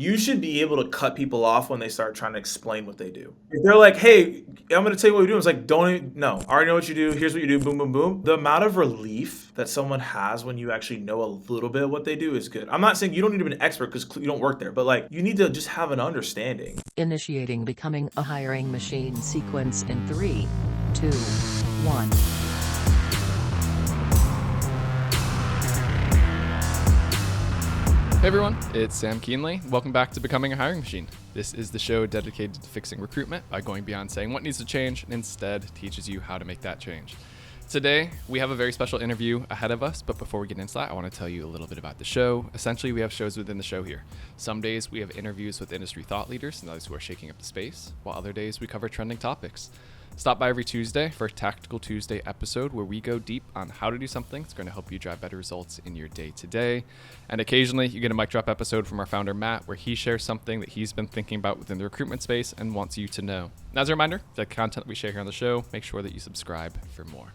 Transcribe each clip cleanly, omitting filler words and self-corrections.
you should be able to cut people off when they start trying to explain what they do. If they're like, "Hey, I'm going to tell you what we do," it's like, "Don't even, no, I already know what you do. Here's what you do. Boom, boom, boom." The amount of relief that someone has when you actually know a little bit of what they do is good. I'm not saying you don't need to be an expert because you don't work there, but like you need to just have an understanding. Initiating becoming a hiring machine sequence in 3, 2, 1. Hey everyone, it's Sam Keenley. Welcome back to Becoming a Hiring Machine. This is the show dedicated to fixing recruitment by going beyond saying what needs to change and instead teaches you how to make that change. Today, we have a very special interview ahead of us, but before we get into that, I want to tell you a little bit about the show. Essentially, we have shows within the show here. Some days we have interviews with industry thought leaders and those who are shaking up the space, while other days we cover trending topics. Stop by every Tuesday for a Tactical Tuesday episode where we go deep on how to do something that's going to help you drive better results in your day-to-day. And occasionally you get a mic drop episode from our founder, Matt, where he shares something that he's been thinking about within the recruitment space and wants you to know. And as a reminder, the content that we share here on the show, make sure that you subscribe for more.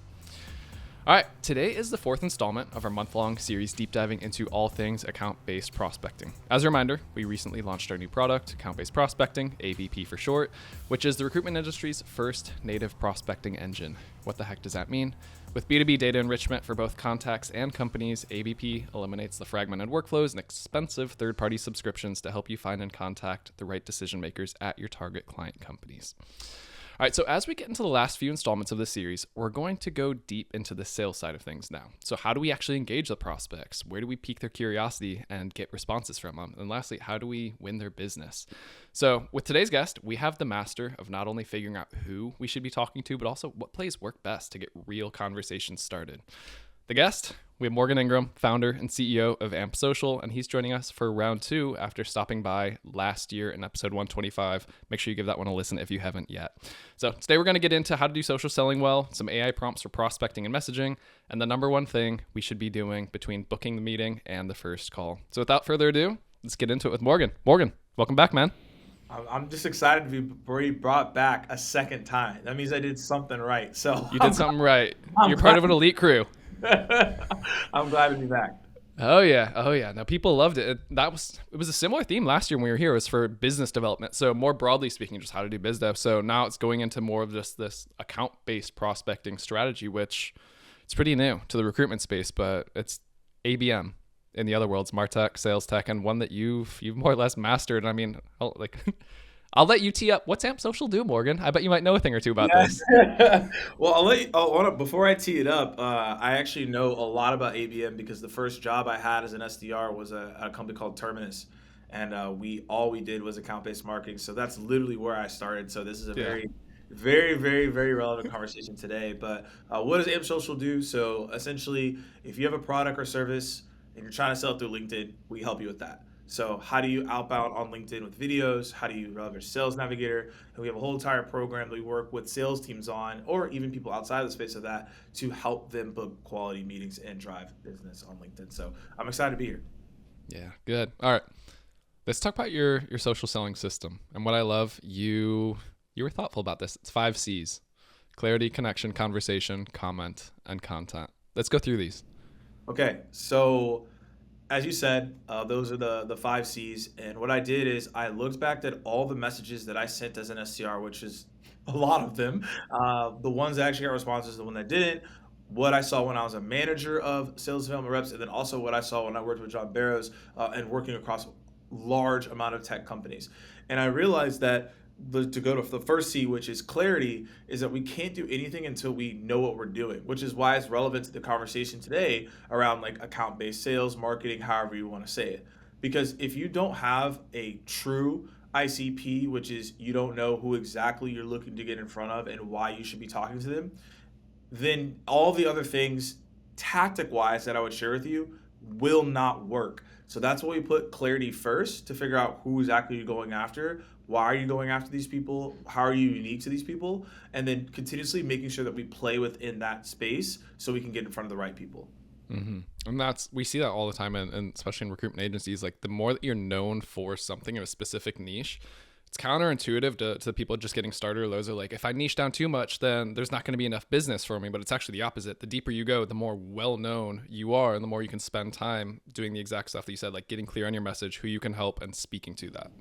All right, today is the fourth installment of our month-long series deep diving into all things account-based prospecting. As a reminder, we recently launched our new product, account-based prospecting, ABP for short, which is the recruitment industry's first native prospecting engine. What the heck does that mean? With B2B data enrichment for both contacts and companies, ABP eliminates the fragmented workflows and expensive third-party subscriptions to help you find and contact the right decision makers at your target client companies. All right, so as we get into the last few installments of this series, we're going to go deep into the sales side of things now. So how do we actually engage the prospects? Where do we pique their curiosity and get responses from them? And lastly, how do we win their business? So with today's guest, we have the master of not only figuring out who we should be talking to, but also what plays work best to get real conversations started. The guest, we have Morgan Ingram, founder and CEO of AMP Social, and he's joining us for round 2 after stopping by last year in episode 125. Make sure you give that one a listen if you haven't yet. So today we're going to get into how to do social selling well, some AI prompts for prospecting and messaging, and the number one thing we should be doing between booking the meeting and the first call. So without further ado, let's get into it with Morgan. Morgan, welcome back, man. I'm just excited to be brought back a second time. That means I did something right. So You did something right. I'm You're part of an elite crew. I'm glad to be back. Oh yeah. Now people loved it. It was a similar theme last year when we were here. It was for business development. So more broadly speaking, just how to do biz dev. So now it's going into more of just this account-based prospecting strategy, which it's pretty new to the recruitment space, but it's ABM in the other worlds, MarTech, sales tech, and one that you've more or less mastered. I mean, I'll let you tee up. What's AMP Social do, Morgan? I bet you might know a thing or two about this. Well, before I tee it up, I actually know a lot about ABM because the first job I had as an SDR was a company called Terminus, and all we did was account-based marketing. So that's literally where I started. So this is a very, very, very, very relevant conversation today. But what does AMP Social do? So essentially, if you have a product or service and you're trying to sell it through LinkedIn, we help you with that. So how do you outbound on LinkedIn with videos? How do you leverage Sales Navigator? And we have a whole entire program that we work with sales teams on, or even people outside of the space of that, to help them book quality meetings and drive business on LinkedIn. So I'm excited to be here. Yeah, good. All right. Let's talk about your social selling system. And what I love, you were thoughtful about this. It's 5 C's: clarity, connection, conversation, comment, and content. Let's go through these. Okay, so as you said, those are the 5 C's. And what I did is I looked back at all the messages that I sent as an SDR, which is a lot of them. The ones that actually got responses, the one that didn't, what I saw when I was a manager of sales development reps, and then also what I saw when I worked with John Barrows and working across large amount of tech companies. And I realized that to go to the first C, which is clarity, is that we can't do anything until we know what we're doing, which is why it's relevant to the conversation today around like account-based sales, marketing, however you want to say it. Because if you don't have a true ICP, which is you don't know who exactly you're looking to get in front of and why you should be talking to them, then all the other things tactic-wise that I would share with you will not work. So that's why we put clarity first, to figure out who exactly you're going after. Why are you going after these people? How are you unique to these people? And then continuously making sure that we play within that space so we can get in front of the right people. Mm-hmm. And we see that all the time, and especially in recruitment agencies. Like the more that you're known for something in a specific niche, it's counterintuitive to people just getting started. Those are like, if I niche down too much, then there's not going to be enough business for me. But it's actually the opposite. The deeper you go, the more well-known you are, and the more you can spend time doing the exact stuff that you said, like getting clear on your message, who you can help, and speaking to that.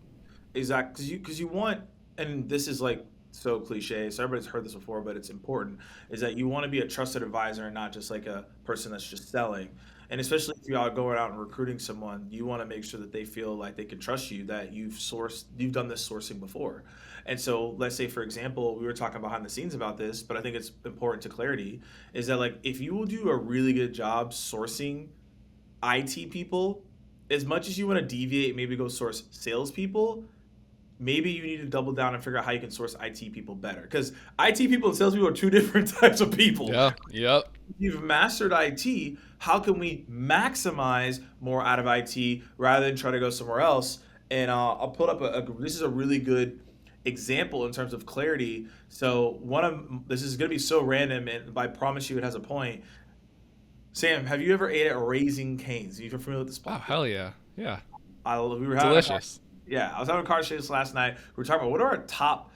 Exactly, because you want, and this is like so cliche, so everybody's heard this before, but it's important, is that you want to be a trusted advisor and not just like a person that's just selling. And especially if you are going out and recruiting someone, you want to make sure that they feel like they can trust you, that you've done this sourcing before. And so let's say, for example, we were talking behind the scenes about this, but I think it's important to clarity, is that like if you will do a really good job sourcing IT people, as much as you want to deviate, maybe go source salespeople, maybe you need to double down and figure out how you can source IT people better. Because IT people and salespeople are two different types of people. Yeah. Yep. If you've mastered IT, how can we maximize more out of IT rather than try to go somewhere else? And I'll put up this is a really good example in terms of clarity. So this is going to be so random, and I promise you it has a point. Sam, have you ever ate at Raising Cane's? Are you familiar with this Oh, spot? hell yeah. Yeah. We were having Delicious. I was having a conversation last night. We were talking about what are our top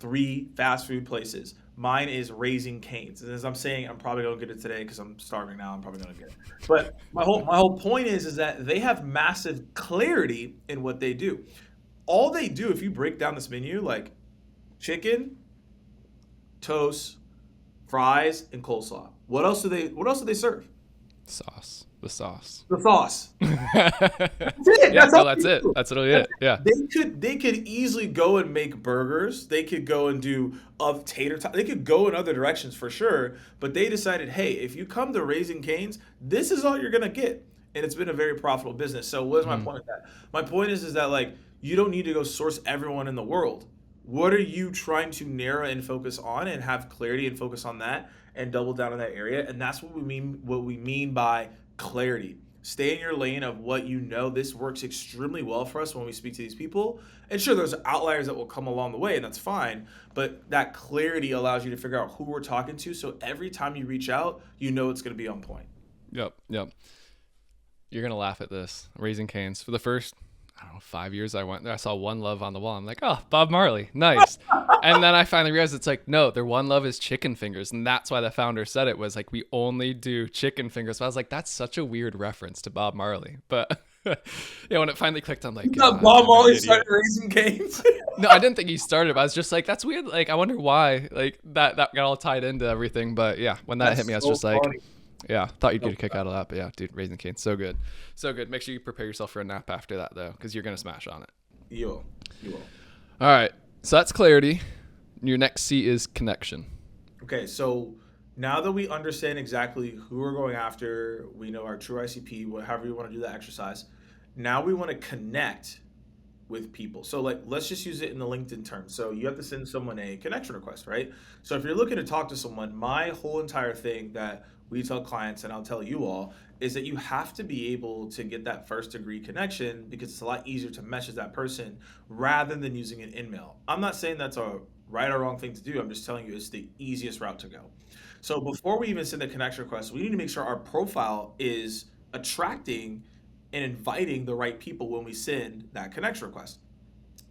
3 fast food places. Mine is Raising Cane's, and as I'm saying, I'm probably gonna get it today because I'm starving now. I'm probably gonna get it. But my whole point is that they have massive clarity in what they do. All they do, if you break down this menu, like chicken, toast, fries, and coleslaw. What else do they serve? Sauce. The sauce. The sauce. That's it. Yeah, That's no, all that's they it. do. That's literally it. Yeah. They could easily go and make burgers. They could go and do of tater tot. They could go in other directions for sure. But they decided, hey, if you come to Raising Cane's, this is all you're gonna get, and it's been a very profitable business. So what is my point with that? My point is that like you don't need to go source everyone in the world. What are you trying to narrow and focus on, and have clarity and focus on that, and double down in that area? And that's what we mean. What we mean by clarity. Stay in your lane of what you know. This works extremely well for us when we speak to these people. And sure, there's outliers that will come along the way, and that's fine. But that clarity allows you to figure out who we're talking to. So every time you reach out, you know it's going to be on point. Yep. Yep. You're going to laugh at this. Raising Cane's. For the first, I don't know, 5 years I went there, I saw One Love on the wall. I'm like, oh, Bob Marley. Nice. And then I finally realized it's like, no, their One Love is chicken fingers. And that's why the founder said it was like, we only do chicken fingers. So I was like, that's such a weird reference to Bob Marley. But yeah, when it finally clicked, I'm like, No, God, Bob I'm an Marley idiot. started Raising Cane's. No, I didn't think he started, but I was just like, that's weird. Like, I wonder why. Like, that got all tied into everything. But yeah, when that hit me, I was so just like, funny. yeah, thought you'd get a kick out of that. But yeah, dude, Raising Cane's, so good. So good. Make sure you prepare yourself for a nap after that, though, because you're going to smash on it. You will. You will. All right. So that's clarity. Your next C is connection. Okay, so now that we understand exactly who we're going after, we know our true ICP, however you want to do that exercise. Now we want to connect with people. So like, let's just use it in the LinkedIn term. So you have to send someone a connection request, right? So if you're looking to talk to someone, my whole entire thing that we tell clients, and I'll tell you all, is that you have to be able to get that first degree connection, because it's a lot easier to message that person rather than using an email. I'm not saying that's a right or wrong thing to do. I'm just telling you it's the easiest route to go. So before we even send a connection request, we need to make sure our profile is attracting and inviting the right people when we send that connection request.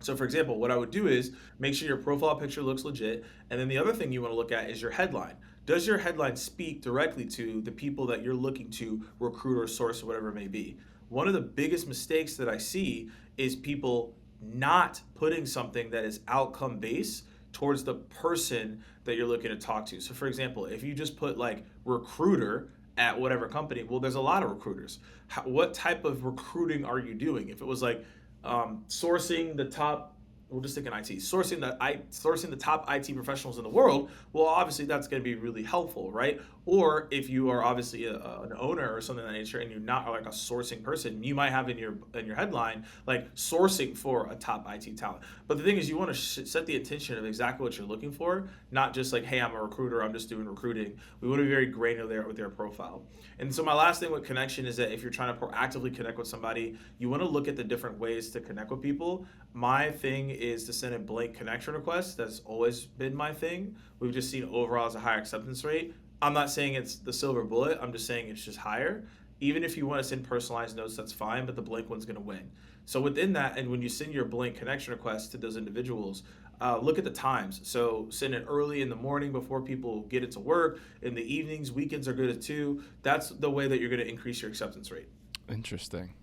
So for example, what I would do is make sure your profile picture looks legit. And then the other thing you want to look at is your headline. Does your headline speak directly to the people that you're looking to recruit or source or whatever it may be? One of the biggest mistakes that I see is people not putting something that is outcome based towards the person that you're looking to talk to. So for example, if you just put like recruiter at whatever company, well, there's a lot of recruiters. What type of recruiting are you doing? If it was like sourcing the top, we'll just think in IT, sourcing the top IT professionals in the world, well, obviously that's going to be really helpful, right? Or if you are obviously an owner or something of that nature, and you're not like a sourcing person, you might have in your headline like sourcing for a top IT talent. But the thing is, you want to set the intention of exactly what you're looking for, not just like, hey, I'm a recruiter, I'm just doing recruiting. We want to be very granular with their profile. And so my last thing with connection is that if you're trying to proactively connect with somebody, you want to look at the different ways to connect with people. My thing is to send a blank connection request. That's always been my thing. We've just seen overall as a higher acceptance rate. I'm not saying it's the silver bullet. I'm just saying it's just higher. Even if you want to send personalized notes, that's fine, but the blank one's going to win. So within that, and when you send your blank connection request to those individuals, look at the times. So send it early in the morning before people get it to work. In the evenings, weekends are good too. That's the way that you're going to increase your acceptance rate. Interesting.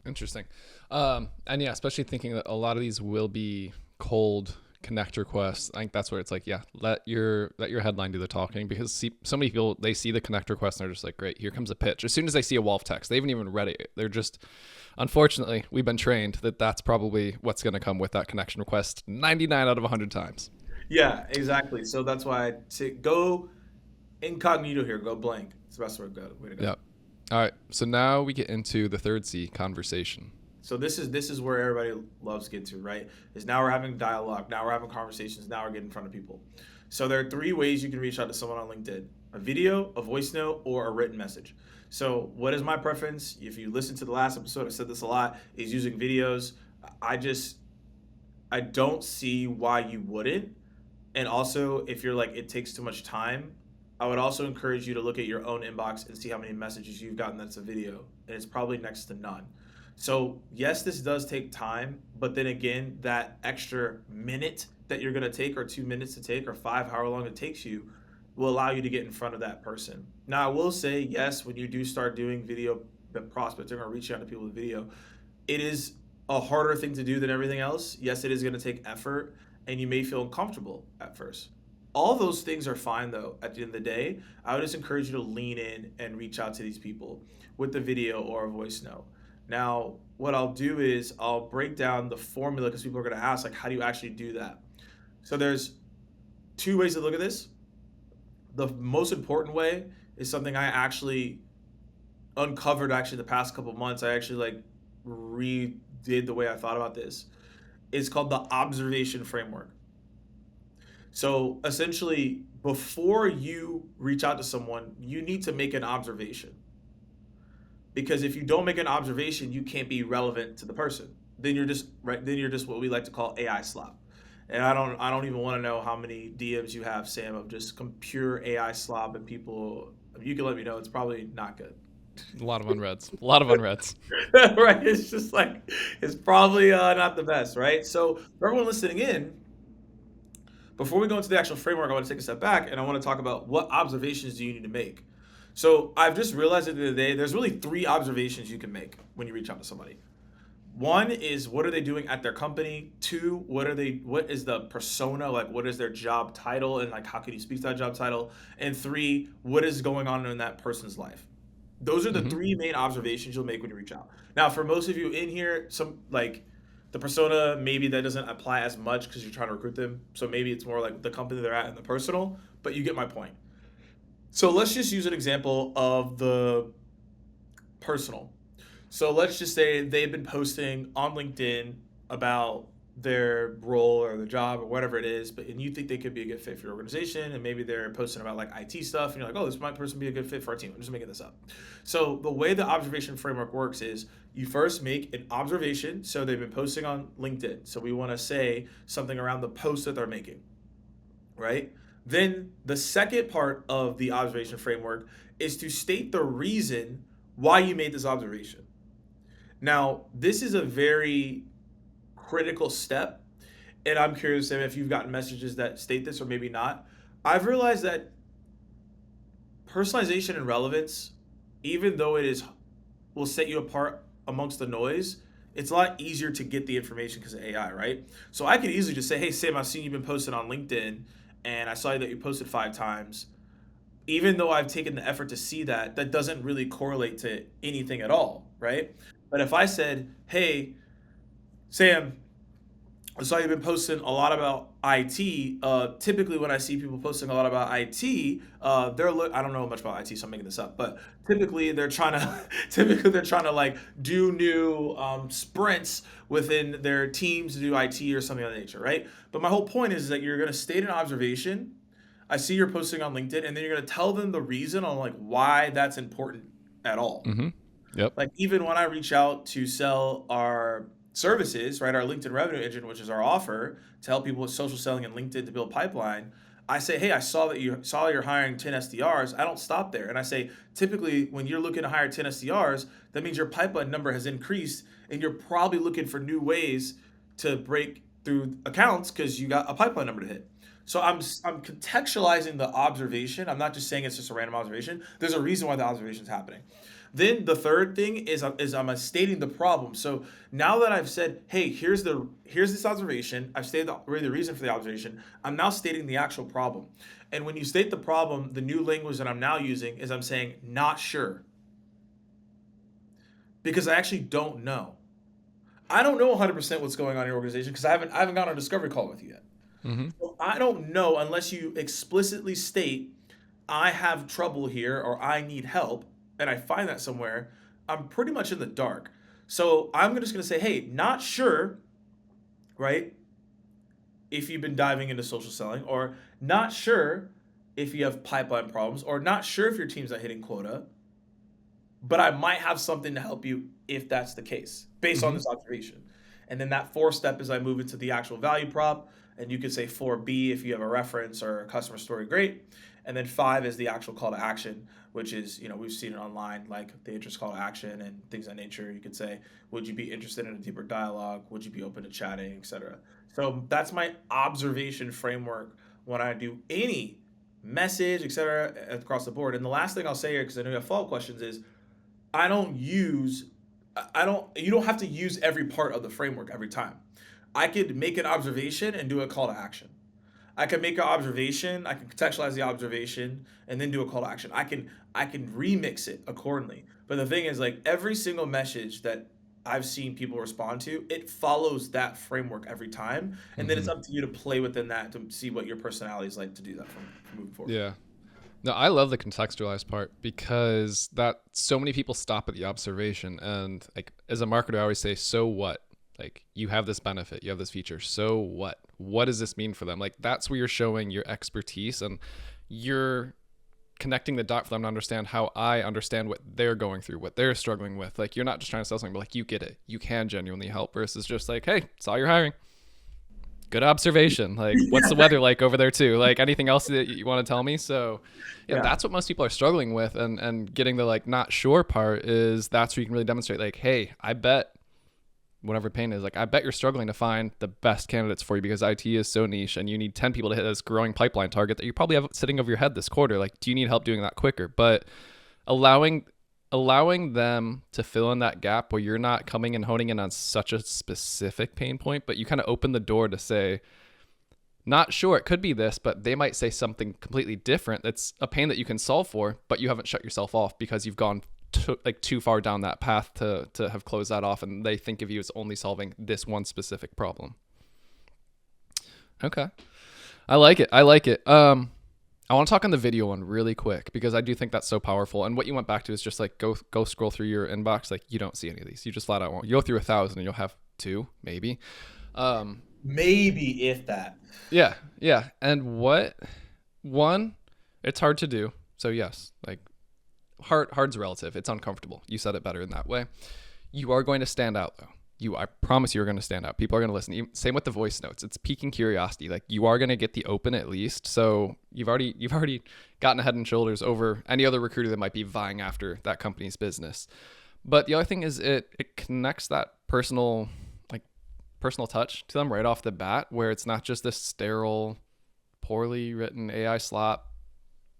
And yeah, especially thinking that a lot of these will be cold connect requests. I think that's where it's like, yeah, let your headline do the talking, because so many people, they see the connect request and they're just like, great, here comes a pitch. As soon as they see a Wolf text, they haven't even read it. They're just, unfortunately, we've been trained that that's probably what's going to come with that connection request 99 out of 100 times. Yeah, exactly. So that's why I say go incognito here. Go blank. It's the best way to go. Yep. All right. So now we get into the third C, conversation. So this is where everybody loves to get to, right? Is now we're having dialogue, now we're having conversations, now we're getting in front of people. So there are three ways you can reach out to someone on LinkedIn: a video, a voice note, or a written message. So what is my preference? If you listen to the last episode, I said this a lot, is using videos. I don't see why you wouldn't. And also, if you're like, it takes too much time, I would also encourage you to look at your own inbox and see how many messages you've gotten that's a video. And it's probably next to none. So yes, this does take time, but then again, that extra minute that you're gonna take, or 2 minutes to take, or five, however long it takes you, will allow you to get in front of that person. Now, I will say, yes, when you do start doing video prospecting or reaching out to people with video, it is a harder thing to do than everything else. Yes, it is gonna take effort, and you may feel uncomfortable at first. All those things are fine though. At the end of the day, I would just encourage you to lean in and reach out to these people with the video or a voice note. Now, what I'll do is I'll break down the formula, because people are going to ask, like, how do you actually do that? So there's two ways to look at this. The most important way is something I actually uncovered the past couple months. I actually like redid the way I thought about this. It's called the observation framework. So essentially, before you reach out to someone, you need to make an observation. Because if you don't make an observation, you can't be relevant to the person. Then you're just right. Then you're just what we like to call AI slop. And I don't even want to know how many DMs you have, Sam, of just pure AI slop, and people. You can let me know. It's probably not good. A lot of unreads. Right? It's just like, it's probably not the best, right? So for everyone listening in, before we go into the actual framework, I want to take a step back and I want to talk about what observations do you need to make. So I've just realized at the end of the day, there's really three observations you can make when you reach out to somebody. One is, what are they doing at their company? Two, what is the persona, like what is their job title, and like how can you speak to that job title? And three, what is going on in that person's life? Those are the three main observations you'll make when you reach out. Now, for most of you in here, some like the persona, maybe that doesn't apply as much because you're trying to recruit them. So maybe it's more like the company they're at and the personal, but you get my point. So let's just use an example of the personal. So let's just say they've been posting on LinkedIn about their role or their job or whatever it is, and you think they could be a good fit for your organization, and maybe they're posting about like IT stuff, and you're like, oh, this might person be a good fit for our team. I'm just making this up. So the way the observation framework works is you first make an observation. So they've been posting on LinkedIn. So we want to say something around the post that they're making, right? Then the second part of the observation framework is to state the reason why you made this observation. Now, this is a very critical step, and I'm curious if you've gotten messages that state this or maybe not. I've realized that personalization and relevance, even though will set you apart amongst the noise, it's a lot easier to get the information because of AI, right? So I could easily just say, hey, Sam, I've seen you've been posting on LinkedIn, and I saw that you posted 5 times. Even though I've taken the effort to see that, that doesn't really correlate to anything at all, right? But if I said, hey, Sam, I saw you've been posting a lot about IT. Typically, when I see people posting a lot about IT, I don't know much about IT, so I'm making this up. But typically, they're trying to like do new sprints within their teams to do IT or something of that nature, right? But my whole point is that you're going to state an observation. I see you're posting on LinkedIn, and then you're going to tell them the reason on like why that's important at all. Mm-hmm. Yep. Like even when I reach out to sell our services, right, our LinkedIn revenue engine, which is our offer to help people with social selling and LinkedIn to build pipeline, I say, hey, I saw that you're hiring 10 SDRs. I don't stop there. And I say, typically when you're looking to hire 10 SDRs, that means your pipeline number has increased and you're probably looking for new ways to break through accounts because you got a pipeline number to hit. So I'm contextualizing the observation. I'm not just saying it's just a random observation. There's a reason why the observation is happening. Then the third thing is I'm stating the problem. So now that I've said, hey, here's this observation, I've stated the reason for the observation. I'm now stating the actual problem. And when you state the problem, the new language that I'm now using is I'm saying not sure, because I actually don't know. I don't know 100% what's going on in your organization because I haven't gone on a discovery call with you yet. Mm-hmm. So I don't know unless you explicitly state I have trouble here or I need help and I find that somewhere. I'm pretty much in the dark. So I'm just going to say, hey, not sure, right? If you've been diving into social selling, or not sure if you have pipeline problems, or not sure if your team's not hitting quota, but I might have something to help you if that's the case, based on Mm-hmm. this observation. And then that fourth step is I move into the actual value prop, and you could say 4B if you have a reference or a customer story, great. And then 5 is the actual call to action, which is, we've seen it online, like the interest call to action and things of that nature. You could say, would you be interested in a deeper dialogue? Would you be open to chatting, etc. So that's my observation framework when I do any message, etc., across the board. And the last thing I'll say here, because I know you have follow-up questions, is you don't have to use every part of the framework every time. I could make an observation and do a call to action. I can make an observation, I can contextualize the observation and then do a call to action. I can remix it accordingly. But the thing is, like, every single message that I've seen people respond to, it follows that framework every time. And then it's Mm-hmm. up to you to play within that to see what your personality is like to do that from moving forward. Yeah. No, I love the contextualized part because that so many people stop at the observation. And like as a marketer, I always say, so what? Like you have this benefit, you have this feature. So what? What does this mean for them? Like that's where you're showing your expertise and you're connecting the dot for them to understand how I understand what they're going through, what they're struggling with. Like you're not just trying to sell something, but like you get it. You can genuinely help versus just like, hey, saw you're hiring. Good observation. Like, what's the weather like over there too? Like anything else that you want to tell me? So yeah, Yeah. that's what most people are struggling with. And getting the like not sure part is that's where you can really demonstrate like, hey, I bet whatever pain is, like, I bet you're struggling to find the best candidates for you because IT is so niche and you need 10 people to hit this growing pipeline target that you probably have sitting over your head this quarter. Like, do you need help doing that quicker? But allowing them to fill in that gap where you're not coming and honing in on such a specific pain point, but you kind of open the door to say, not sure, it could be this, but they might say something completely different that's a pain that you can solve for, but you haven't shut yourself off because you've gone too far down that path to have closed that off, and they think of you as only solving this one specific problem. Okay. I like it. I want to talk on the video one really quick because I do think that's so powerful. And what you went back to is just like go scroll through your inbox. Like you don't see any of these. You just flat out won't. You go through 1,000 and you'll have 2 maybe. Maybe if that. Yeah. And one, it's hard to do. So yes, like hard's relative. It's uncomfortable. You said it better in that way. You are going to stand out though. I promise you're going to stand out. People are going to listen. Same with the voice notes. It's piquing curiosity. Like you are going to get the open at least. So you've already gotten a head and shoulders over any other recruiter that might be vying after that company's business. But the other thing is it connects that personal touch to them right off the bat, where it's not just this sterile, poorly written AI slop,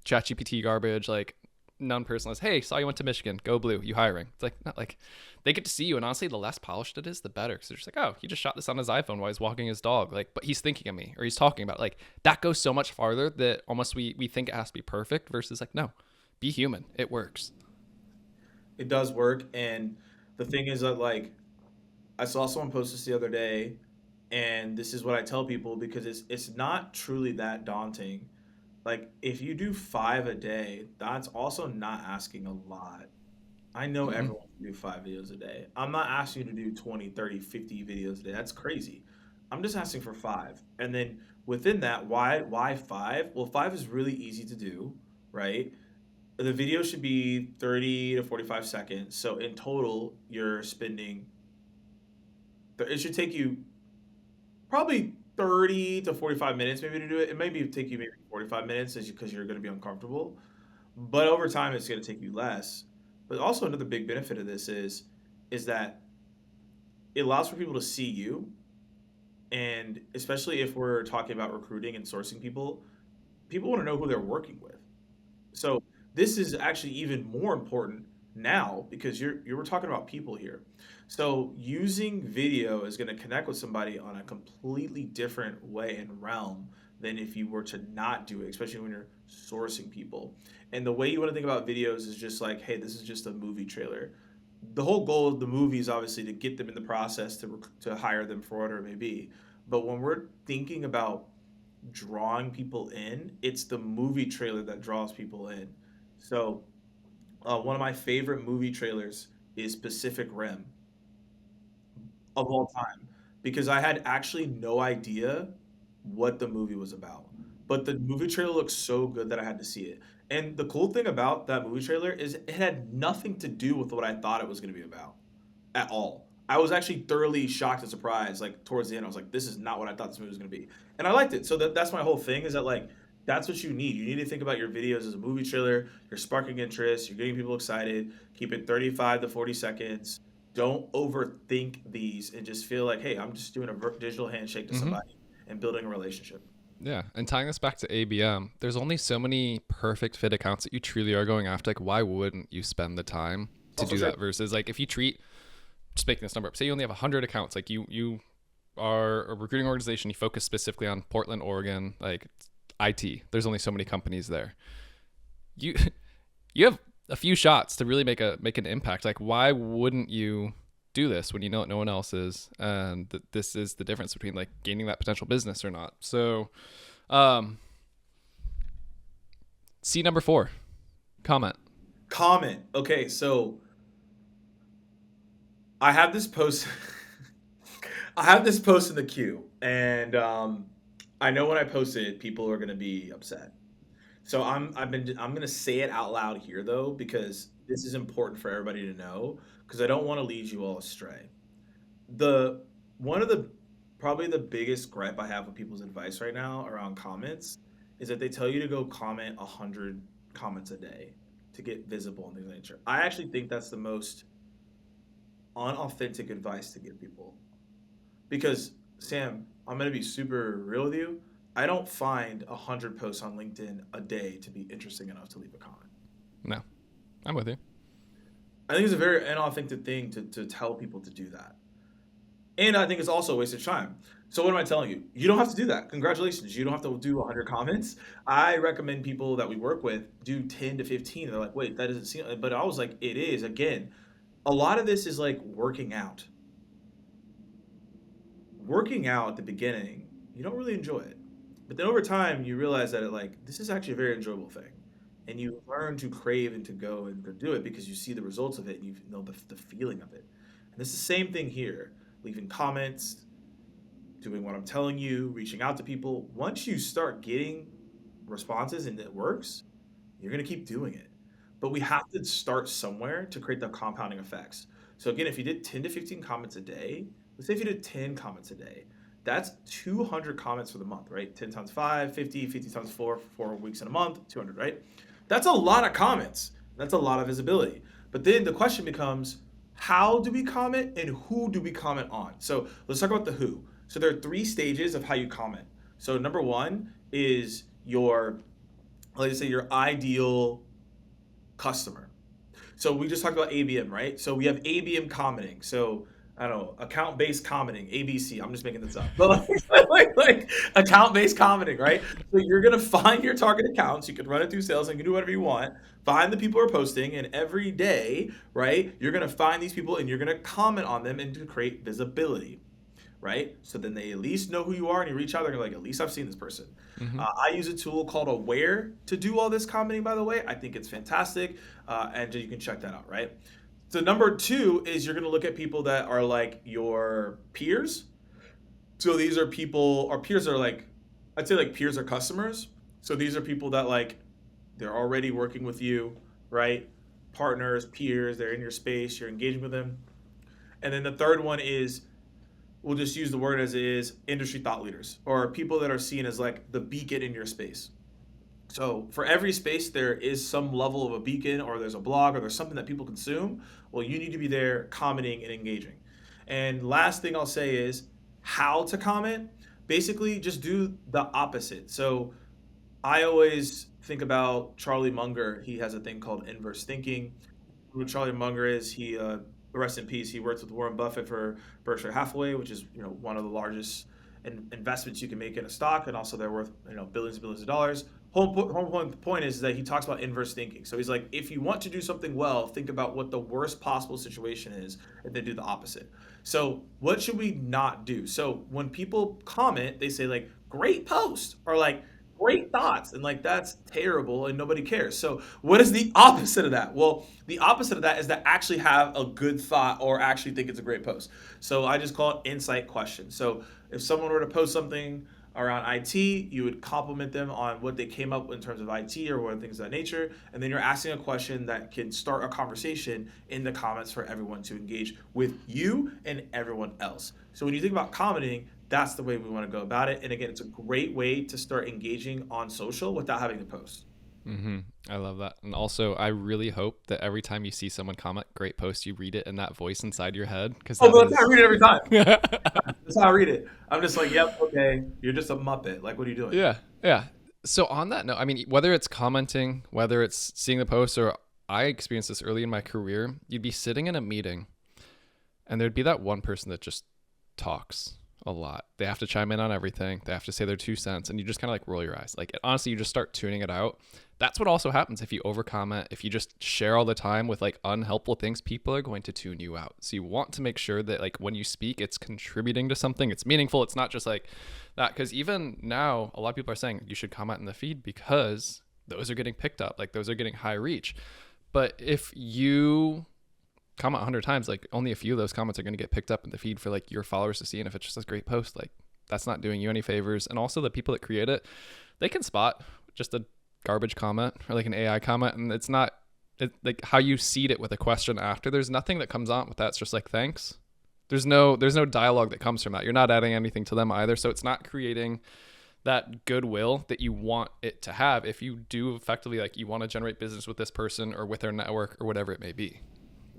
ChatGPT garbage, like non-personalized. Hey, saw you went to Michigan. Go Blue. You hiring? It's like not like they get to see you, and honestly, the less polished it is, the better. Because they're just like, oh, he just shot this on his iPhone while he's walking his dog. Like, but he's thinking of me, or he's talking about it. Like that goes so much farther that almost we think it has to be perfect versus like no, be human. It works. It does work, and the thing is that, like, I saw someone post this the other day, and this is what I tell people because it's not truly that daunting. Like, if you do 5 a day, that's also not asking a lot. I know Mm-hmm. everyone can do 5 videos a day. I'm not asking you to do 20, 30, 50 videos a day. That's crazy. I'm just asking for 5. And then within that, why 5? Well, 5 is really easy to do, right? The video should be 30 to 45 seconds. So in total, you're spending it should take you probably 30 to 45 minutes maybe to do it. It may take you maybe 45 minutes because you're going to be uncomfortable. But over time, it's going to take you less. But also another big benefit of this is that it allows for people to see you, and especially if we're talking about recruiting and sourcing people, people want to know who they're working with. So this is actually even more important now because we're talking about people here. So using video is going to connect with somebody on a completely different way and realm than if you were to not do it, especially when you're sourcing people. And the way you want to think about videos is just like, hey, this is just a movie trailer. The whole goal of the movie is obviously to get them in the process to hire them for whatever it may be. But when we're thinking about drawing people in, it's the movie trailer that draws people in. So, one of my favorite movie trailers is Pacific Rim of all time because I had actually no idea what the movie was about. But the movie trailer looked so good that I had to see it. And the cool thing about that movie trailer is it had nothing to do with what I thought it was going to be about at all. I was actually thoroughly shocked and surprised. Like towards the end, I was like, "This is not what I thought this movie was going to be," and I liked it. So that's my whole thing. Is that like that's what you need. You need to think about your videos as a movie trailer. You're sparking interest. You're getting people excited. Keep it 35 to 40 seconds. Don't overthink these and just feel like, "Hey, I'm just doing a digital handshake to Hmm. somebody and building a relationship." Yeah, and tying this back to ABM, there's only so many perfect fit accounts that you truly are going after. Like, why wouldn't you spend the time to Oh, for do sure. that versus like if you treat, just making this number up, say you only have 100 accounts, like you are a recruiting organization, you focus specifically on Portland, Oregon, like IT. There's only so many companies there. You you have a few shots to really make an impact. Like, why wouldn't you do this when you know no one else is, and this is the difference between like gaining that potential business or not. So, um, C number 4, comment. Comment. Okay, so I have this post. I have this post in the queue, and I know when I post it, people are gonna be upset. So I'm gonna say it out loud here though because this is important for everybody to know because I don't want to lead you all astray. The one of the Probably the biggest gripe I have with people's advice right now around comments is that they tell you to go comment 100 comments a day to get visible and things of that nature. I actually think that's the most unauthentic advice to give people because Sam, I'm gonna be super real with you. I don't find 100 posts on LinkedIn a day to be interesting enough to leave a comment. No, I'm with you. I think it's a very inauthentic thing to tell people to do that. And I think it's also a waste of time. So what am I telling you? You don't have to do that. Congratulations. You don't have to do 100 comments. I recommend people that we work with do 10 to 15. They're like, wait, that doesn't seem, but I was like, it is. Again, a lot of this is like working out. Working out at the beginning, you don't really enjoy it. But then over time, you realize that this is actually a very enjoyable thing. And you learn to crave and to go and to do it because you see the results of it and you know the feeling of it. And it's the same thing here. Leaving comments, doing what I'm telling you, reaching out to people. Once you start getting responses and it works, you're going to keep doing it. But we have to start somewhere to create the compounding effects. So again, if you did 10 to 15 comments a day, let's say if you did 10 comments a day, that's 200 comments for the month, right? 10 times 5, 50, 50 times 4, 4 weeks in a month, 200, right? That's a lot of comments. That's a lot of visibility. But then the question becomes, how do we comment and who do we comment on? So let's talk about the who. So there are 3 stages of how you comment. So number one is let's say your ideal customer. So we just talked about ABM, right? So we have ABM commenting. So I don't know, account-based commenting, ABC. I'm just making this up, but like account-based commenting, right? So you're gonna find your target accounts. You can run it through sales and you can do whatever you want. Find the people who are posting, and every day, right, you're gonna find these people and you're gonna comment on them and to create visibility, right? So then they at least know who you are and you reach out, they're like, at least I've seen this person. Hmm. I use a tool called Aware to do all this commenting, by the way. I think it's fantastic. And you can check that out, right? So number two is you're going to look at people that are like your peers. So these are people, our peers are like, I'd say like peers are customers. So these are people that like, they're already working with you, right? Partners, peers, they're in your space, you're engaging with them. And then the third one is we'll just use the word as it is, industry thought leaders or people that are seen as like the beacon in your space. So for every space, there is some level of a beacon, or there's a blog, or there's something that people consume. Well, you need to be there commenting and engaging. And last thing I'll say is how to comment. Basically, just do the opposite. So I always think about Charlie Munger. He has a thing called inverse thinking. What Charlie Munger is, he rest in peace. He worked with Warren Buffett for Berkshire Hathaway, which is one of the largest investments you can make in a stock, and also they're worth billions and billions of dollars. Whole point is that he talks about inverse thinking. So he's like, if you want to do something well, think about what the worst possible situation is, and then do the opposite. So what should we not do? So when people comment, they say like, great post, or like, great thoughts, and like that's terrible and nobody cares. So what is the opposite of that? Well, the opposite of that is to actually have a good thought or actually think it's a great post. So I just call it insight question. So if someone were to post something around IT, you would compliment them on what they came up with in terms of IT or what things of that nature, and then you're asking a question that can start a conversation in the comments for everyone to engage with you and everyone else. So when you think about commenting, that's the way we want to go about it. And again, it's a great way to start engaging on social without having to post. I love that. And also, I really hope that every time you see someone comment, great post, you read it in that voice inside your head. Because Oh, but that's how I read it every time. That's how I read it. I'm just like, yep, okay, you're just a Muppet. Like, what are you doing? Yeah. Yeah. So on that note, I mean, whether it's commenting, whether it's seeing the post, or I experienced this early in my career, you'd be sitting in a meeting and there'd be that one person that just talks a lot. They have to chime in on everything. They have to say their 2 cents, and you just kind of like roll your eyes. Like, honestly, you just start tuning it out. That's what also happens if you over comment. If you just share all the time with like unhelpful things, people are going to tune you out. So you want to make sure that like when you speak, it's contributing to something. It's meaningful. It's not just like that. Because even now, a lot of people are saying you should comment in the feed because those are getting picked up. Like those are getting high reach. But if you comment 100 times, like only a few of those comments are going to get picked up in the feed for like your followers to see. And if it's just a great post, like that's not doing you any favors. And also the people that create it, they can spot just a garbage comment or like an AI comment, and it's not like how you seed it with a question after. There's nothing that comes on with that. It's just like, thanks. There's no dialogue that comes from that. You're not adding anything to them either. So it's not creating that goodwill that you want it to have if you do effectively like you want to generate business with this person or with their network or whatever it may be.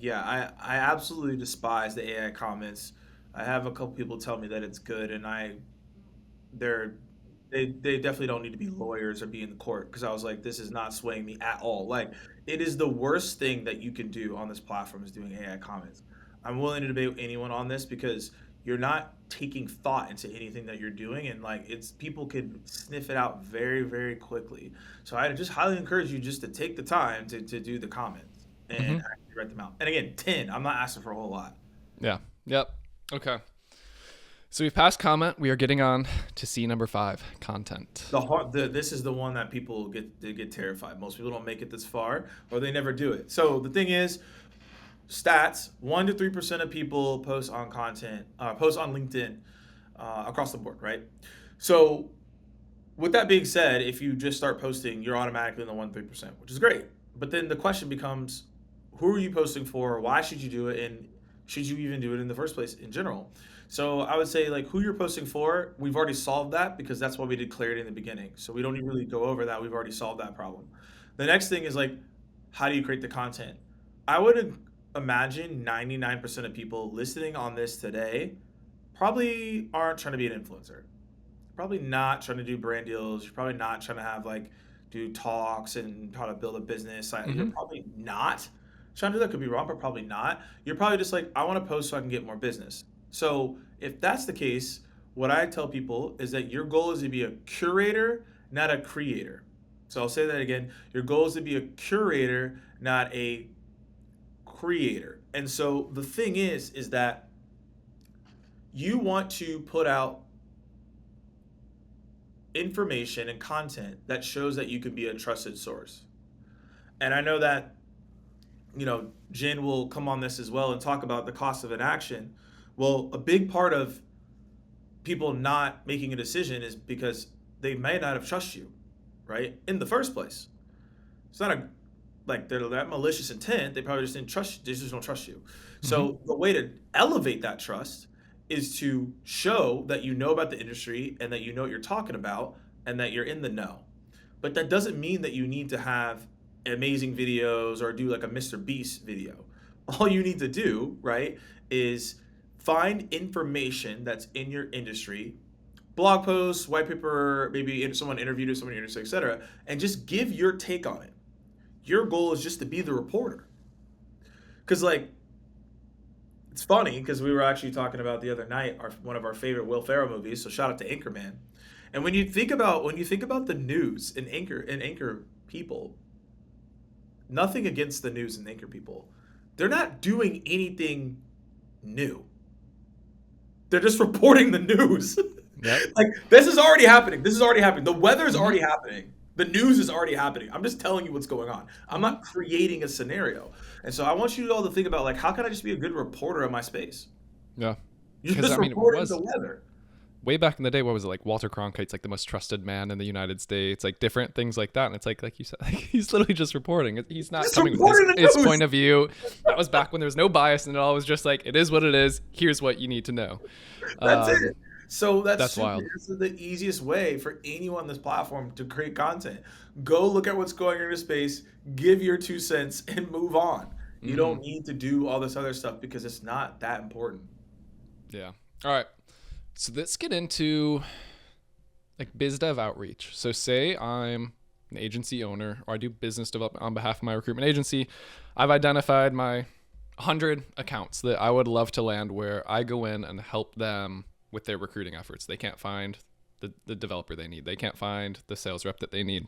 Yeah, I absolutely despise the AI comments. I have a couple people tell me that it's good, and they're they definitely don't need to be lawyers or be in the court, because I was like, this is not swaying me at all. Like, it is the worst thing that you can do on this platform is doing AI comments. I'm willing to debate with anyone on this because you're not taking thought into anything that you're doing, and like it's people can sniff it out very, very quickly. So I just highly encourage you just to take the time to do the comments and Mm-hmm. actually write them out. And again, 10, I'm not asking for a whole lot. Yeah. Yep. Okay. So we've passed comment. We are getting on to C number 5, content. This is the one that people get terrified. Most people don't make it this far, or they never do it. So the thing is, stats: 1 to 3% of people post on LinkedIn across the board, right? So with that being said, if you just start posting, you're automatically in the 1 to 3%, which is great. But then the question becomes, who are you posting for? Why should you do it? And should you even do it in the first place in general? So I would say like who you're posting for, we've already solved that because that's why we did clarity in the beginning. So we don't even really go over that. We've already solved that problem. The next thing is like, how do you create the content? I would imagine 99% of people listening on this today probably aren't trying to be an influencer. Probably not trying to do brand deals. You're probably not trying to have like do talks and how to build a business. You're Mm-hmm. probably not trying to do that. Could be wrong, but probably not. You're probably just like, I want to post so I can get more business. So if that's the case, what I tell people is that your goal is to be a curator, not a creator. So I'll say that again. Your goal is to be a curator, not a creator. And so the thing is that you want to put out information and content that shows that you can be a trusted source. And I know that, Jen will come on this as well and talk about the cost of inaction. Well, a big part of people not making a decision is because they may not have trusted you, right? In the first place. It's not they're that malicious intent. They probably just didn't trust you. They just don't trust you. Mm-hmm. So the way to elevate that trust is to show that you know about the industry and that you know what you're talking about and that you're in the know. But that doesn't mean that you need to have amazing videos or do like a Mr. Beast video. All you need to do, right, is find information that's in your industry, blog posts, white paper, maybe someone interviewed someone in your industry, etc., and just give your take on it. Your goal is just to be the reporter. Because like it's funny because we were actually talking about the other night one of our favorite Will Ferrell movies. So shout out to Anchorman. And when you think about the news and anchor people, nothing against the news and anchor people, they're not doing anything new. They're just reporting the news. Yep. Like this is already happening. This is already happening. The weather is Mhm. already happening. The news is already happening. I'm just telling you what's going on. I'm not creating a scenario. And so I want you all to think about like how can I just be a good reporter in my space? Yeah. You're Because just I mean, it reporting was the weather. way back in the day. What was it like? Walter Cronkite's like the most trusted man in the United States. Like different things like that. And it's like you said, like he's literally just reporting. He's not Just coming with reporting the his news. point of view. That was back when there was no bias, and it all was just like it is what it is. Here's what you need to know. That's Um, it. So that's wild. this is the easiest way for anyone on this platform to create content. Go look at what's going on in your space, give your 2 cents, and move on. You Hmm. don't need to do all this other stuff because it's not that important. Yeah. All right. So let's get into like biz dev outreach. So say I'm an agency owner or I do business development on behalf of my recruitment agency. I've identified my 100 accounts that I would love to land where I go in and help them with their recruiting efforts. They can't find the developer they need. They can't find the sales rep that they need.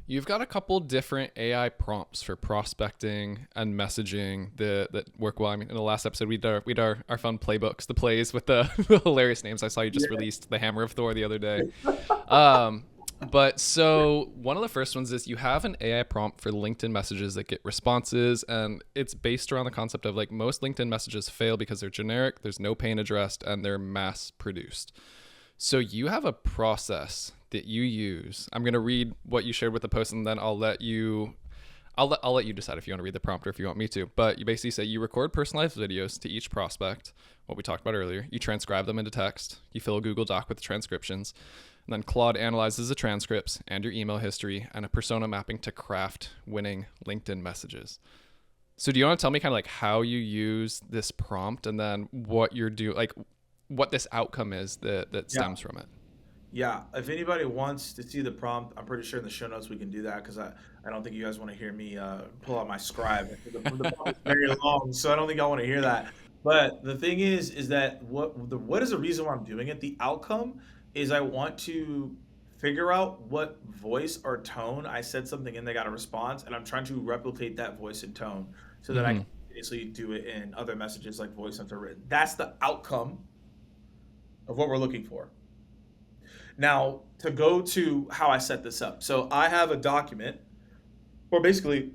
You've got a couple different AI prompts for prospecting and messaging that work well. I mean, in the last episode, we did our fun playbooks, the plays with the, the hilarious names. I saw you just released the Hammer of Thor the other day. But so one of the first ones is you have an AI prompt for LinkedIn messages that get responses, and it's based around the concept of like most LinkedIn messages fail because they're generic, there's no pain addressed, and they're mass produced. So you have a process that you use. I'm going to read what you shared with the post, and then I'll let you decide if you want to read the prompt or if you want me to. But you basically say you record personalized videos to each prospect, what we talked about earlier. You transcribe them into text. You fill a Google Doc with the transcriptions. And then Claude analyzes the transcripts and your email history and a persona mapping to craft winning LinkedIn messages. So do you want to tell me kind of like how you use this prompt and then what you're doing, like what this outcome is that Yeah. stems from it? Yeah. If anybody wants to see the prompt, I'm pretty sure in the show notes we can do that because I don't think you guys want to hear me pull out my scribe. The prompt is very long, so I don't think y'all want to hear that. But the thing is that what is the reason why I'm doing it? The outcome is I want to figure out what voice or tone I said something in, they got a response, and I'm trying to replicate that voice and tone so that I Mm-hmm. can basically do it in other messages like voice notes are written. That's the outcome of what we're looking for. Now, to go to how I set this up. So I have a document where basically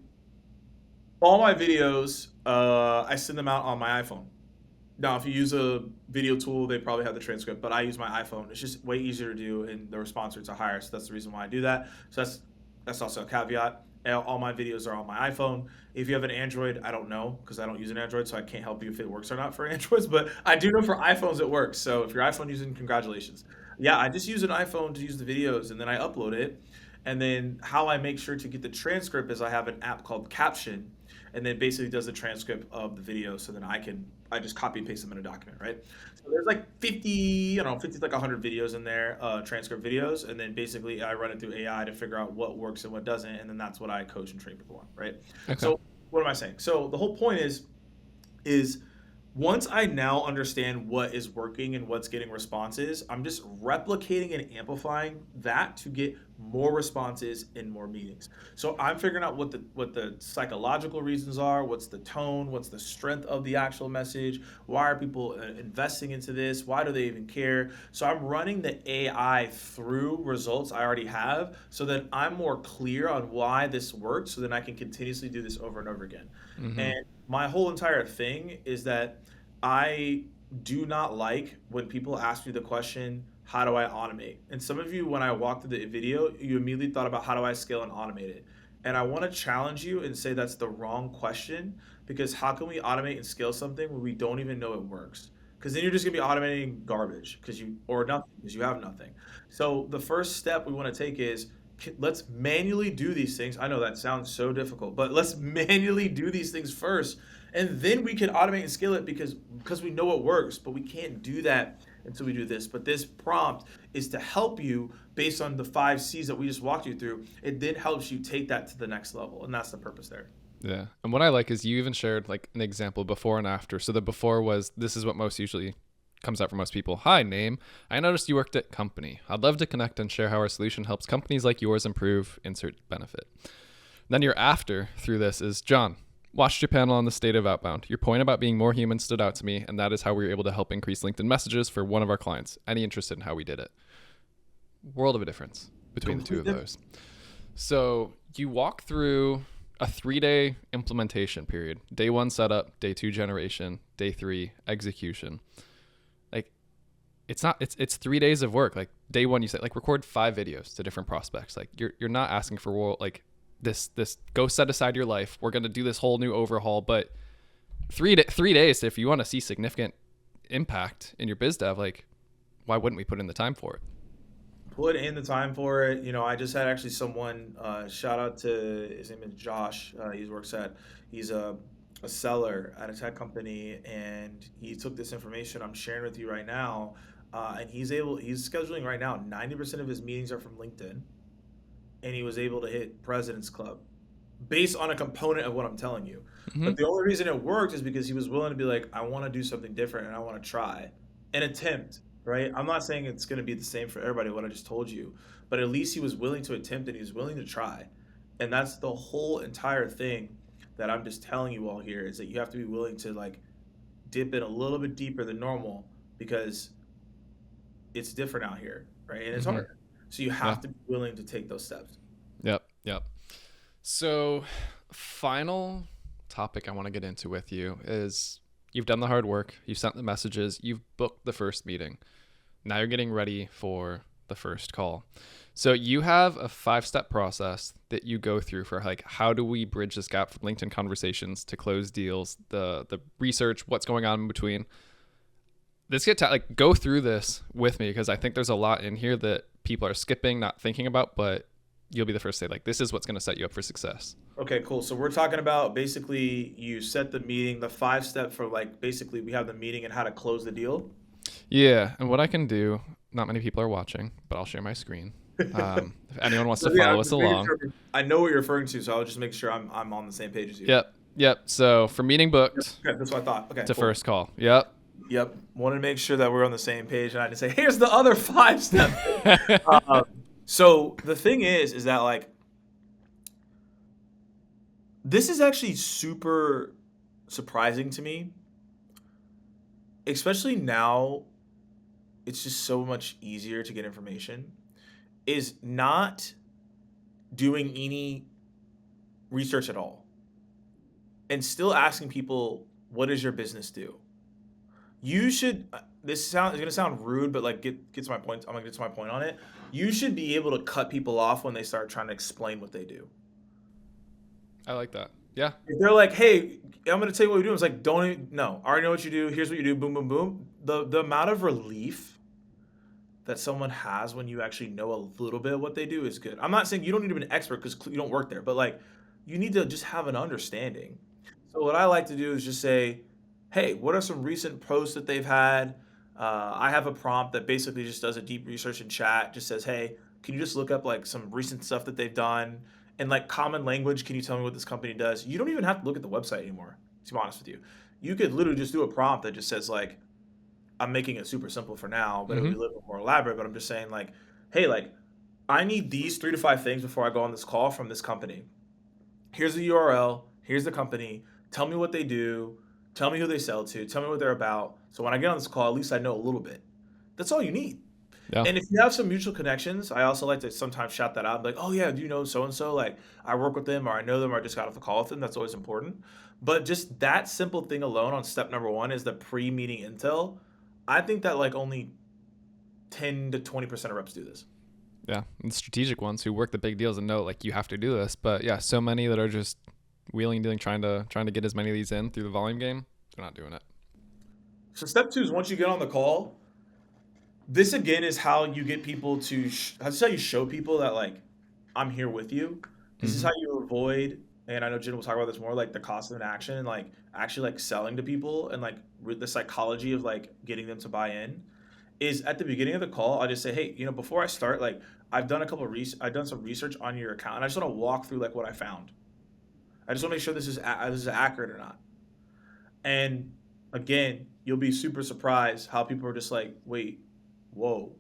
all my videos, I send them out on my iPhone. Now, if you use a video tool, they probably have the transcript, but I use my iPhone. It's just way easier to do, and the response rates are higher, so that's the reason why I do that. So that's also a caveat. All my videos are on my iPhone. If you have an Android, I don't know because I don't use an Android, so I can't help you if it works or not for Androids. But I do know for iPhones it works. So if your iPhone using, congratulations. Yeah, I just use an iPhone to use the videos, and then I upload it. And then how I make sure to get the transcript is I have an app called Caption, and then basically does the transcript of the video, so then I just copy and paste them in a document, right? So there's like 50, I don't know, 50 to like 100 videos in there, transcript videos, and then basically I run it through AI to figure out what works and what doesn't, and then that's what I coach and train people on, right? Okay. So what am I saying? So the whole point is once I now understand what is working and what's getting responses, I'm just replicating and amplifying that to get more responses and more meetings. So I'm figuring out what the psychological reasons are, what's the tone, what's the strength of the actual message, why are people investing into this, why do they even care? So I'm running the AI through results I already have so that I'm more clear on why this works so then I can continuously do this over and over again. Mm-hmm. And my whole entire thing is that I do not like when people ask me the question, how do I automate? And some of you, when I walked through the video, you immediately thought about how do I scale and automate it? And I want to challenge you and say that's the wrong question because how can we automate and scale something when we don't even know it works? because then you're just gonna be automating garbage or nothing because you have nothing. So the first step we want to take is let's manually do these things. I know that sounds so difficult, but let's manually do these things first, and then we can automate and scale it because we know what works. But we can't do that until we do this. But this prompt is to help you based on the 5 C's that we just walked you through. It then helps you take that to the next level, and that's the purpose there. Yeah. And what I like is you even shared like an example before and after. So the before was, this is what most usually comes out for most people. Hi, name. I noticed you worked at company. I'd love to connect and share how our solution helps companies like yours improve, insert benefit. Then your after through this is, John, watched your panel on the state of outbound. Your point about being more human stood out to me, and that is how we were able to help increase LinkedIn messages for one of our clients. Any interest in how we did it? World of a difference between the two of those. So you walk through a 3-day implementation period. Day 1 setup, day 2 generation, day 3 execution. Like it's 3 days of work. Like day 1 you say like record 5 videos to different prospects. Like you're not asking for like this go set aside your life. We're going to do this whole new overhaul, but 3 days if you want to see significant impact in your biz dev, like why wouldn't we put in the time for it? Put in the time for it. I just had actually someone, shout out to, his name is Josh. He's a seller at a tech company, and he took this information I'm sharing with you right now, and he's scheduling right now. 90% of his meetings are from LinkedIn, and he was able to hit President's Club based on a component of what I'm telling you. Mm-hmm. But the only reason it worked is because he was willing to be like, I want to do something different and I want to try and attempt. Right? I'm not saying it's going to be the same for everybody, what I just told you, but at least he was willing to attempt and he was willing to try. And that's the whole entire thing that I'm just telling you all here, is that you have to be willing to like dip in a little bit deeper than normal because it's different out here, right? And it's hard. So you have to be willing to take those steps. Yep. So final topic I want to get into with you is, you've done the hard work, you've sent the messages, you've booked the first meeting. Now you're getting ready for the first call. So you have a 5-step process that you go through for like, how do we bridge this gap from LinkedIn conversations to close deals, the research, what's going on in between. Go through this with me, because I think there's a lot in here that people are skipping, not thinking about, but you'll be the first to say like, this is what's going to set you up for success. Okay, cool. So we're talking about basically you set the meeting, the 5-step for like, basically we have the meeting and how to close the deal. Yeah. And what I can do, not many people are watching, but I'll share my screen. If anyone wants to follow us along. Sure, I know what you're referring to, so I'll just make sure I'm on the same page as you. Yep. So for meeting booked. Okay, that's what I thought. Okay. To cool. First call. Yep. Wanted to make sure that we're on the same page, and I didn't say, here's the other 5 steps. So the thing is that like, this is actually super surprising to me, especially now. It's just so much easier to get information, is not doing any research at all and still asking people, what does your business do? You should, it's going to sound rude, but like get to my point. I'm going to get to my point on it. You should be able to cut people off when they start trying to explain what they do. I like that. Yeah. If they're like, hey, I'm going to tell you what we do. It's like, no, I already know what you do. Here's what you do. Boom, boom, boom. The amount of relief that someone has when you actually know a little bit of what they do is good. I'm not saying you don't need to be an expert because you don't work there, but like, you need to just have an understanding. So what I like to do is just say, hey, what are some recent posts that they've had? I have a prompt that basically just does a deep research in chat, just says, hey, can you just look up like some recent stuff that they've done? And like common language, can you tell me what this company does? You don't even have to look at the website anymore, to be honest with you. You could literally just do a prompt that just says like, I'm making it super simple for now, but it'll be a little bit more elaborate. But I'm just saying like, hey, like I need these 3 to 5 things before I go on this call from this company. Here's the URL. Here's the company. Tell me what they do. Tell me who they sell to. Tell me what they're about. So when I get on this call, at least I know a little bit. That's all you need. Yeah. And if you have some mutual connections, I also like to sometimes shout that out. Like, oh yeah, do you know so-and-so? Like I work with them, or I know them, or I just got off a call with them. That's always important. But just that simple thing alone on step number 1 is the pre-meeting intel. I think that like only 10 to 20% of reps do this. Yeah. And strategic ones who work the big deals and know like you have to do this. But yeah, so many that are just wheeling, dealing, trying to get as many of these in through the volume game, they're not doing it. So step two is once you get on the call, this again is how you get people to, this is how you show people that like, I'm here with you. This is Mm-hmm. how you avoid, and I know Jen will talk about this more, like the cost of inaction and like actually like selling to people and like the psychology of like getting them to buy in is at the beginning of the call. I just say, hey, before I start, like I've done some research on your account, and I just want to walk through like what I found. I just want to make sure this is accurate or not. And again, you'll be super surprised how people are just like, wait, whoa,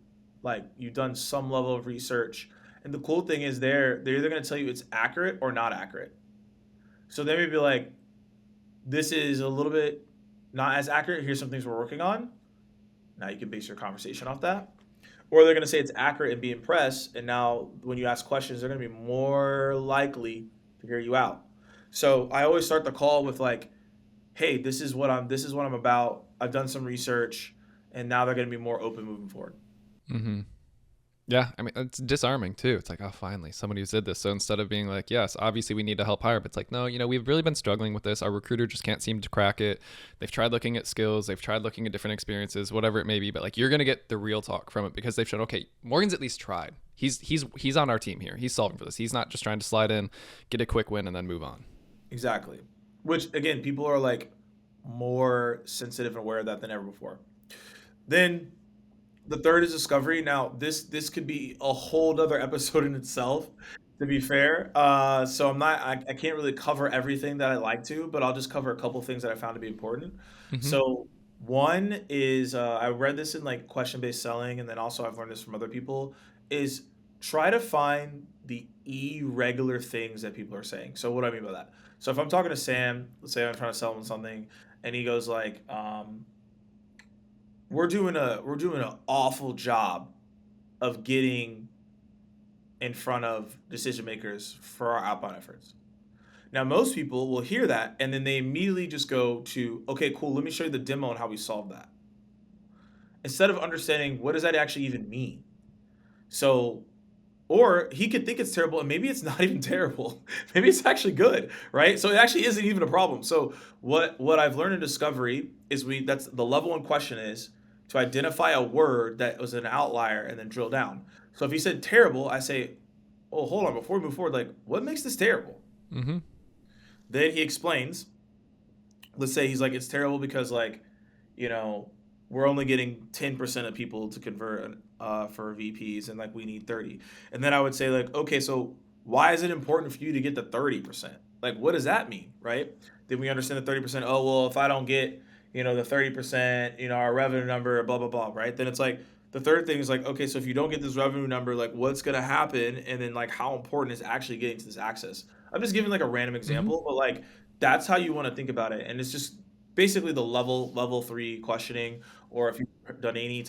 like you've done some level of research. And the cool thing is they're either going to tell you it's accurate or not accurate. So they may be like, this is a little bit not as accurate. Here's some things we're working on. Now you can base your conversation off that. Or they're going to say it's accurate and be impressed. And now when you ask questions, they're going to be more likely to hear you out. So I always start the call with like, hey, this is what I'm about. I've done some research, and now they're going to be more open moving forward. Mm-hmm. Yeah, I mean, it's disarming too. It's like, oh, finally, somebody who did this. So instead of being like, yes, obviously we need to help hire, but it's like, no, we've really been struggling with this. Our recruiter just can't seem to crack it. They've tried looking at skills, they've tried looking at different experiences, whatever it may be. But like, you're gonna get the real talk from it because they've shown, okay, Morgan's at least tried. He's on our team here. He's solving for this. He's not just trying to slide in, get a quick win, and then move on. Exactly. Which again, people are like more sensitive and aware of that than ever before. Then the third is discovery. Now, this could be a whole other episode in itself, to be fair. So I can't really cover everything that I like to, but I'll just cover a couple things that I found to be important. Mm-hmm. So one is I read this in like question-based selling, and then also I've learned this from other people, is try to find the irregular things that people are saying. So what do I mean by that? So if I'm talking to Sam, let's say I'm trying to sell him something, and he goes like, we're doing an awful job of getting in front of decision makers for our outbound efforts. Now, most people will hear that and then they immediately just go to, okay, cool, let me show you the demo on how we solve that. Instead of understanding what does that actually even mean. So, or he could think it's terrible and maybe it's not even terrible. Maybe it's actually good, right? So it actually isn't even a problem. So what I've learned in discovery is that's the level one question is to identify a word that was an outlier and then drill down. So if he said terrible, I say, oh, hold on, before we move forward, like what makes this terrible? Mm-hmm. Then he explains, let's say he's like, it's terrible because like, you know, we're only getting 10% of people to convert for VPs and like we need 30. And then I would say like, okay, so why is it important for you to get the 30%? Like, what does that mean, right? Then we understand the 30%. Oh, well, if I don't get, the 30%, our revenue number, blah, blah, blah, right? Then it's like, the third thing is like, okay, so if you don't get this revenue number, like what's going to happen? And then like how important is actually getting to this access? I'm just giving like a random Mm-hmm. example, but like that's how you want to think about it. And it's just basically the level three questioning, or if you've done any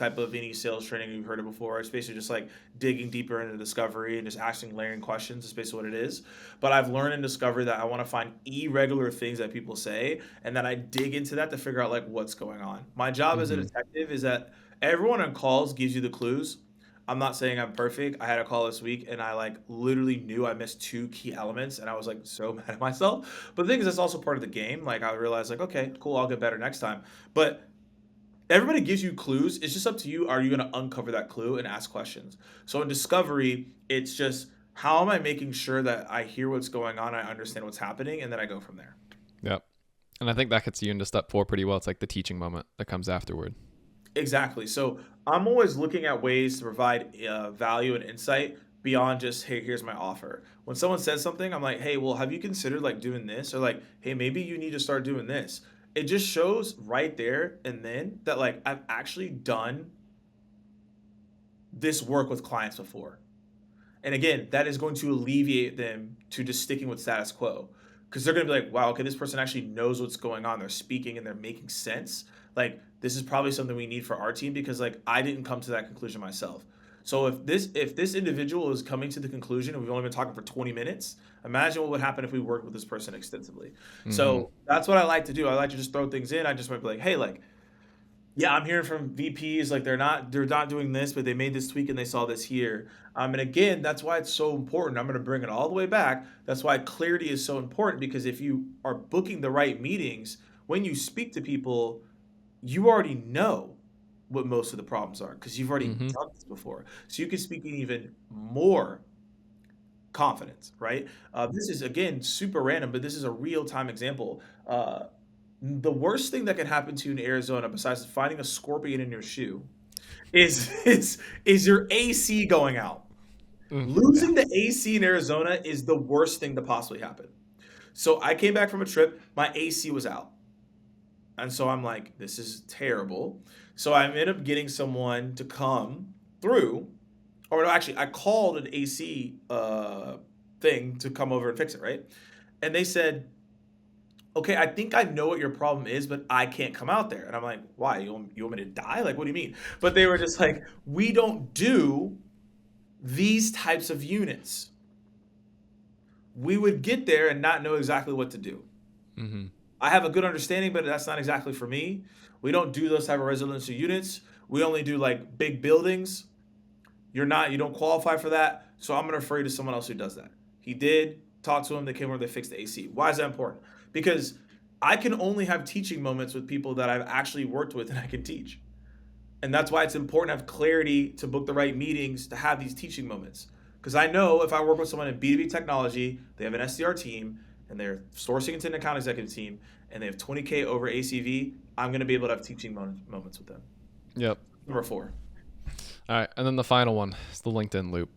sales training, you've heard it before. It's basically just like digging deeper into discovery and just asking layering questions. Is basically what it is. But I've learned in discovery that I want to find irregular things that people say, and then I dig into that to figure out like what's going on. My job as a Mm-hmm. detective is that everyone on calls gives you the clues. I'm not saying I'm perfect. I had a call this week and I like literally knew I missed two key elements and I was like so mad at myself. But the thing is, that's also part of the game. Like I realized like, okay, cool, I'll get better next time. But everybody gives you clues. It's just up to you. Are you going to uncover that clue and ask questions? So in discovery, it's just how am I making sure that I hear what's going on, I understand what's happening, and then I go from there. Yep. And I think that gets you into step 4 pretty well. It's like the teaching moment that comes afterward. Exactly. So I'm always looking at ways to provide value and insight beyond just, hey, here's my offer. When someone says something, I'm like, hey, well, have you considered like doing this? Or like, hey, maybe you need to start doing this. It just shows right there and then that like I've actually done this work with clients before. And again, that is going to alleviate them to just sticking with status quo. Because they're going to be like, wow, okay, this person actually knows what's going on. They're speaking and they're making sense. Like, this is probably something we need for our team because like I didn't come to that conclusion myself. So if this individual is coming to the conclusion and we've only been talking for 20 minutes, imagine what would happen if we worked with this person extensively. Mm-hmm. So that's what I like to do. I like to just throw things in. I just might be like, hey, like, yeah, I'm hearing from VPs like they're not doing this, but they made this tweak and they saw this here. And again, that's why it's so important. I'm going to bring it all the way back. That's why clarity is so important because if you are booking the right meetings, when you speak to people, you already know what most of the problems are because you've already Mm-hmm. done this before. So you can speak in even more confidence, right? This is again super random, but this is a real time example. The worst thing that can happen to you in Arizona, besides finding a scorpion in your shoe, is is your AC going out. Yeah. Losing the AC in Arizona is the worst thing to possibly happen. So I came back from a trip, my AC was out. And so I'm like, this is terrible. So I ended up getting someone to come through. Or no, actually, I called an AC thing to come over and fix it, right? And they said, okay, I think I know what your problem is, but I can't come out there. And I'm like, why? You want me to die? Like, what do you mean? But they were just like, we don't do these types of units. We would get there and not know exactly what to do. Mm-hmm. I have a good understanding, but that's not exactly for me. We don't do those type of residential units. We only do like big buildings. You don't qualify for that. So I'm gonna refer you to someone else who does that. He did, talk to him, they came over, they fixed the AC. Why is that important? Because I can only have teaching moments with people that I've actually worked with and I can teach. And that's why it's important to have clarity to book the right meetings to have these teaching moments. Because I know if I work with someone in B2B technology, they have an SDR team, and they're sourcing into an account executive team, and they have 20K over ACV, I'm going to be able to have teaching moments with them. Yep. Number 4. All right. And then the final one is the LinkedIn loop.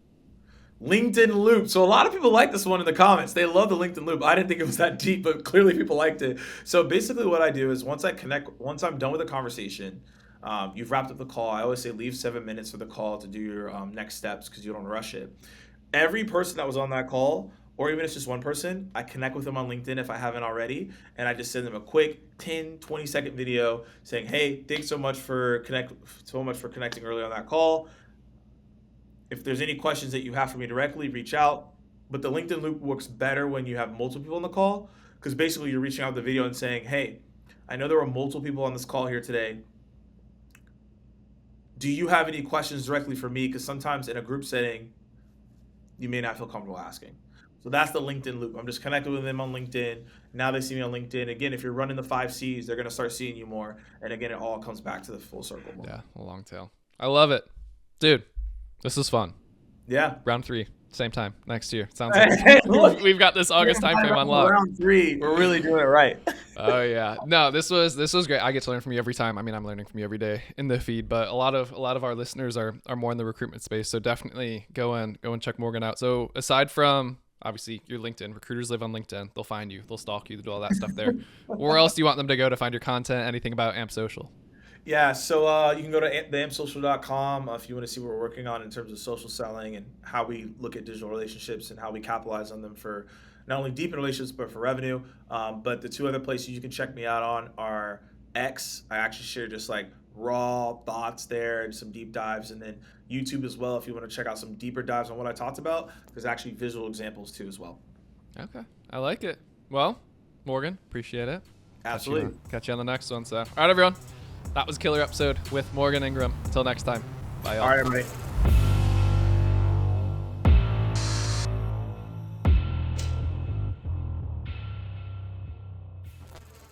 LinkedIn loop. So a lot of people like this one in the comments. They love the LinkedIn loop. I didn't think it was that deep, but clearly people liked it. So basically what I do is once I'm done with the conversation, you've wrapped up the call. I always say leave 7 minutes for the call to do your next steps because you don't rush it. Every person that was on that call, or even if it's just one person, I connect with them on LinkedIn if I haven't already, and I just send them a quick 10, 20-second video saying, hey, thanks so much for connecting early on that call. If there's any questions that you have for me directly, reach out. But the LinkedIn loop works better when you have multiple people on the call because basically you're reaching out the video and saying, hey, I know there were multiple people on this call here today. Do you have any questions directly for me? Because sometimes in a group setting, you may not feel comfortable asking. So that's the LinkedIn loop. I'm just connected with them on LinkedIn. Now they see me on LinkedIn. Again, if you're running the 5 C's, they're going to start seeing you more. And again, it all comes back to the full circle. Yeah. A long tail. I love it. Dude, this is fun. Yeah. Round 3, same time next year. Sounds Hey, like we've got this August timeframe unlocked. Round 3. We're really doing it right. Oh yeah. No, this was great. I get to learn from you every time. I mean, I'm learning from you every day in the feed, but a lot of our listeners are more in the recruitment space. So definitely go and check Morgan out. So aside from obviously your LinkedIn, recruiters live on LinkedIn. They'll find you, they'll stalk you, they'll do all that stuff there. Where else do you want them to go to find your content? Anything about AMP Social? Yeah, so you can go to theampsocial.com if you want to see what we're working on in terms of social selling and how we look at digital relationships and how we capitalize on them for not only deepen relationships but for revenue. But the 2 other places you can check me out on are X. I actually share just like raw thoughts there and some deep dives, and then YouTube as well if you want to check out some deeper dives on what I talked about. There's actually visual examples too as well. Okay, I like it. Well, Morgan, appreciate it. Absolutely. Catch you on the next one. So, all right, everyone. That was a killer episode with Morgan Ingram. Until next time. Bye, y'all. All right, everybody.